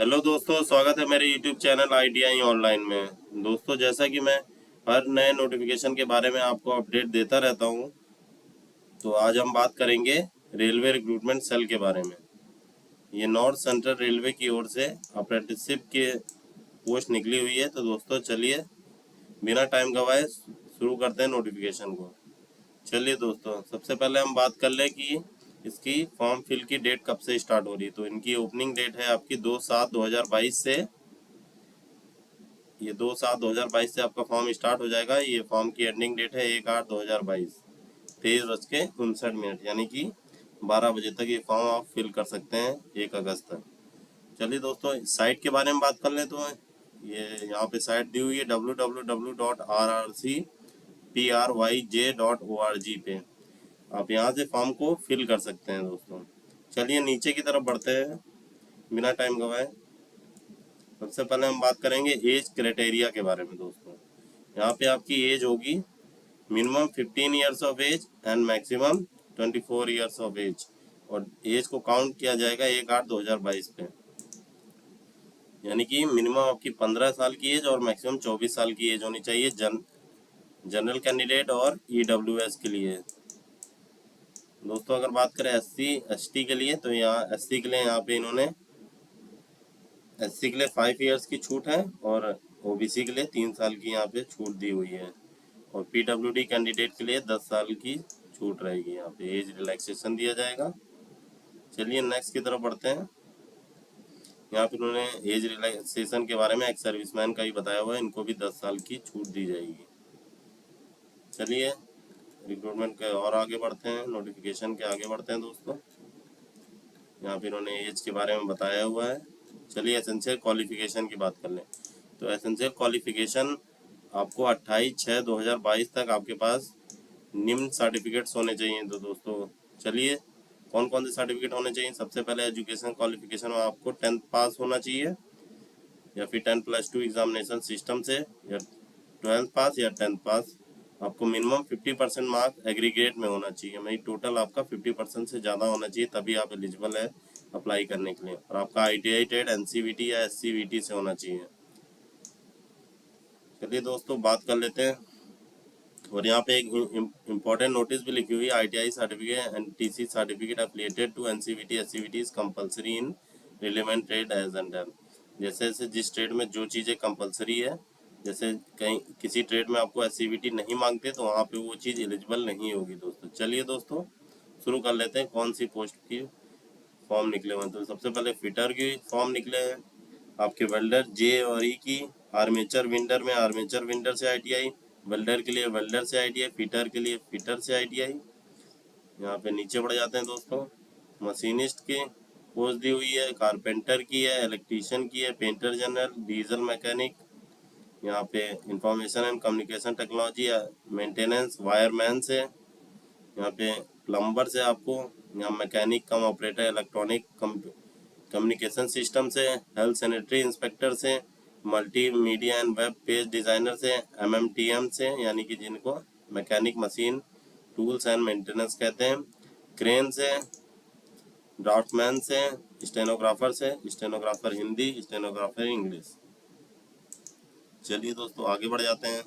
Hello दोस्तों, स्वागत है मेरे YouTube चैनल ITI ऑनलाइन में। दोस्तों, जैसा कि मैं हर नए नोटिफिकेशन के बारे में आपको अपडेट देता रहता हूं, तो आज हम बात करेंगे रेलवे रिक्रूटमेंट सेल के बारे में। ये नॉर्थ सेंट्रल रेलवे की ओर से अप्रेंटिसशिप के पोस्ट निकली हुई है। तो दोस्तों चलिए बिना टाइम गवाए शुरू करते हैं नोटिफिकेशन को। चलिए दोस्तों, सबसे पहले हम बात कर लें कि इसकी फॉर्म फिल की डेट कब से स्टार्ट हो रही है। तो इनकी ओपनिंग डेट है आपकी 2/7/2022 से। ये 2/7/2022 से आपका फॉर्म स्टार्ट हो जाएगा। ये फॉर्म की एंडिंग डेट है 1/8/2022, 23:59 यानी कि 12 बजे तक ये फॉर्म आप फिल कर सकते हैं 1 अगस्त तक। चलिए दोस्तों, साइट के बारे में बात कर लें तो ये यहाँ पे साइट दी हुई है www.rrcpryj.org पे। आप यहाँ से फॉर्म को फिल कर सकते हैं दोस्तों। चलिए नीचे की तरफ बढ़ते हैं बिना टाइम गवाए। सबसे पहले हम बात करेंगे एज क्राइटेरिया के बारे में दोस्तों। यहाँ पे आपकी एज होगी minimum 15 years of age and maximum 24 years of age, और एज को काउंट किया जाएगा 1/8/2022 पे। यानी कि मिनिमम आपकी 15 साल की एज और मैक्सिमम 24 साल की एज होनी चाहिए जनरल कैंडिडेट और EWS के लिए। दोस्तों अगर बात करें SC ST के लिए, तो यहाँ SC के लिए यहाँ पे इन्होंने SC के लिए 5 ईयर्स की छूट है और OBC के लिए 3 साल की यहाँ पे छूट दी हुई है, और PWD कैंडिडेट के लिए 10 साल की छूट रहेगी। यहाँ पे एज रिलैक्सेशन दिया जाएगा। चलिए नेक्स्ट की तरफ बढ़ते हैं। यहाँ पे उन्होंने एज रिलैक्सेशन के बारे में एक सर्विसमैन का ही बताया हुआ है, इनको भी 10 साल की छूट दी जाएगी। चलिए रिक्रूटमेंट के और आगे बढ़ते हैं, नोटिफिकेशन के आगे बढ़ते हैं दोस्तों। यहाँ पे इन्होंने एज के बारे में बताया हुआ है। चलिए एसेंशियल क्वालिफिकेशन की बात कर लें। तो एसेंशियल क्वालिफिकेशन आपको 28/6/2022 तक आपके पास निम्न सर्टिफिकेट्स होने चाहिए। तो दोस्तों चलिए कौन कौन से सर्टिफिकेट होने चाहिए। सबसे पहले एजुकेशन क्वालिफिकेशन में आपको 10th पास होना चाहिए, या फिर 10+2 एग्जामिनेशन सिस्टम से, या 12th पास या 10th पास। आपको मिनिमम 50% मार्क एग्रीगेट में होना चाहिए, मतलब टोटल आपका 50% से ज़्यादा होना चाहिए, तभी आप एलिजिबल है अप्लाई करने के लिए। और आपका ITI टेट NCVT या SCVT से होना चाहिए। चलिए दोस्तों बात कर लेते हैं। और यहाँ पे एक इम्पोर्टेंट नोटिस भी लिखी हुई है, ITI certificate and TC certificate affiliated to NCVT SCVT is compulsory in relevant trade as under. जैसे जैसे जिस ट्रेड में जो चीज़ें कंपलसरी है, जैसे कहीं किसी ट्रेड में आपको SCVT नहीं मांगते तो वहाँ पे वो चीज़ एलिजिबल नहीं होगी दोस्तों। चलिए दोस्तों शुरू कर लेते हैं कौन सी पोस्ट की फॉर्म निकले हुए हैं। तो सबसे पहले फिटर की फॉर्म निकले हैं आपके, वेल्डर J और E की, आर्मेचर विंडर में आर्मेचर विंडर से ITI, वेल्डर के लिए वेल्डर से ITI, फिटर के लिए फिटर से ITI। यहाँ पे नीचे बढ़ जाते हैं दोस्तों। मशीनिस्ट की पोस्ट दी हुई है, कारपेंटर की है, इलेक्ट्रीशियन की है, पेंटर जनरल, डीजल मैकेनिक। यहाँ पे information and communication technology, maintenance wireman से। यहाँ पे प्लम्बर से आपको, यहाँ मैकेनिक कम ऑपरेटर इलेक्ट्रॉनिक कम्युनिकेशन सिस्टम से, हेल्थ सैनिटरी इंस्पेक्टर से, multimedia and web page designer से, MMTM से यानी कि जिनको mechanic machine tools and maintenance कहते हैं, क्रेन से, ड्राफ्टमैन से, स्टेनोग्राफर हिंदी, स्टेनोग्राफर इंग्लिश। चलिए दोस्तों आगे बढ़ जाते हैं।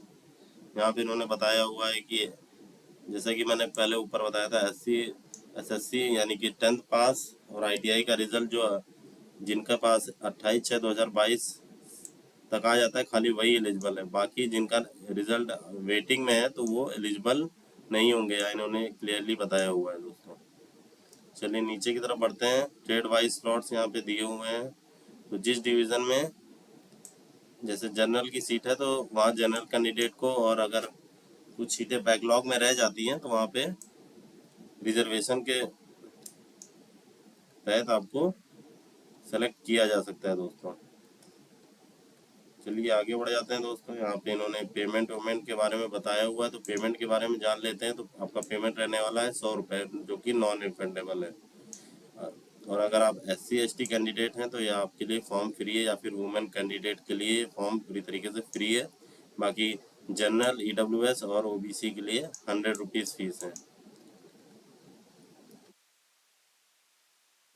यहाँ पे इन्होंने बताया हुआ है कि जैसा कि मैंने पहले ऊपर बताया था, SSC यानी कि 10th पास और ITI का रिजल्ट जो जिनका पास 28/6/2022 तक आ जाता है, खाली वही एलिजिबल है। बाकी जिनका रिजल्ट वेटिंग में है तो वो एलिजिबल नहीं होंगे, इन्होंने क्लियरली बताया हुआ है दोस्तों। चलिए नीचे की तरफ बढ़ते हैं। ट्रेड वाइज स्लॉट्स यहाँ पे दिए हुए हैं। तो जिस डिवीज़न में जैसे जनरल की सीट है तो वहाँ जनरल कैंडिडेट को, और अगर कुछ सीटें बैकलॉग में रह जाती हैं तो वहाँ पे रिजर्वेशन के तहत आपको सेलेक्ट किया जा सकता है दोस्तों। चलिए आगे बढ़ जाते हैं दोस्तों। यहाँ पे इन्होंने पेमेंट वेमेंट के बारे में बताया हुआ है, तो पेमेंट के बारे में जान लेते हैं। तो आपका पेमेंट रहने वाला है 100 रुपये, जो कि नॉन रिफंडेबल है। और अगर आप SC ST कैंडिडेट हैं तो यह आपके लिए फॉर्म फ्री है, या फिर वुमेन कैंडिडेट के लिए फॉर्म पूरी तरीके से फ्री है। बाकी जनरल EWS और OBC के लिए 100 रुपीज़ फीस है।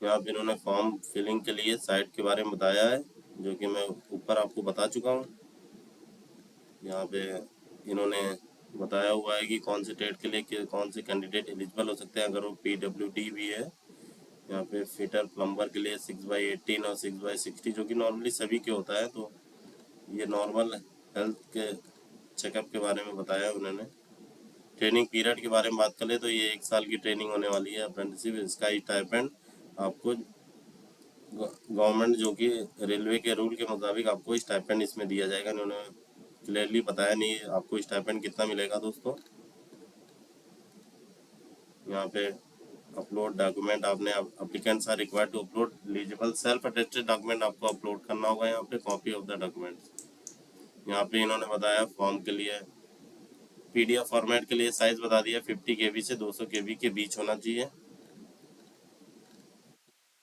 यहाँ पे इन्होंने फॉर्म फिलिंग के लिए साइट के बारे में बताया है, जो कि मैं ऊपर आपको बता चुका हूँ। यहाँ पे इन्होंने बताया हुआ है कि कौन से ट्रेड के लिए कौन से कैंडिडेट एलिजिबल हो सकते हैं अगर वो PWD भी है। यहाँ पे फिटर प्लम्बर के लिए 6/18 और 6/60 जो कि नॉर्मली सभी के होता है। तो ये नॉर्मल हेल्थ के चेकअप के बारे में बताया है उन्होंने। ट्रेनिंग पीरियड के बारे में बात करें तो ये 1 साल की ट्रेनिंग होने वाली है अप्रेंटिसशिप। इसका स्टाइपेंड आपको गवर्नमेंट जो कि रेलवे के रूल के मुताबिक आपको स्टाइपेंड इसमें दिया जाएगा। इन्होंने क्लियरली बताया नहीं आपको स्टाइपेंड कितना मिलेगा दोस्तों। यहाँ पे अपलोड डॉक्यूमेंट आपने applicants are required to upload eligible self attested document आपको अपलोड करना होगा। यहाँ पे कॉपी ऑफ द डॉक्यूमेंट्स। यहाँ पे इन्होंने बताया फॉर्म के लिए PDF फॉर्मेट के लिए साइज बता दिया 50 KB से 200 KB के बीच होना चाहिए।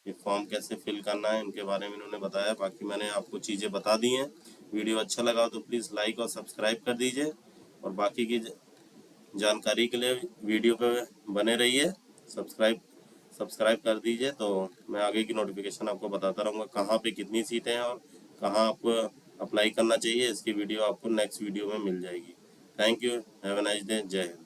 ये फॉर्म कैसे फिल करना है इनके बारे में इन्होंने बताया। बाकी मैंने आपको चीज़ें बता दी हैं। वीडियो अच्छा लगा तो प्लीज़ लाइक और सब्सक्राइब कर दीजिए, और बाकी की जानकारी के लिए वीडियो पे बने रहिए। सब्सक्राइब सब्सक्राइब कर दीजिए, तो मैं आगे की नोटिफिकेशन आपको बताता रहूँगा कहाँ पे कितनी सीटें हैं और कहाँ आपको अप्लाई करना चाहिए। इसकी वीडियो आपको नेक्स्ट वीडियो में मिल जाएगी। Thank you, have a nice day, जय हिंद।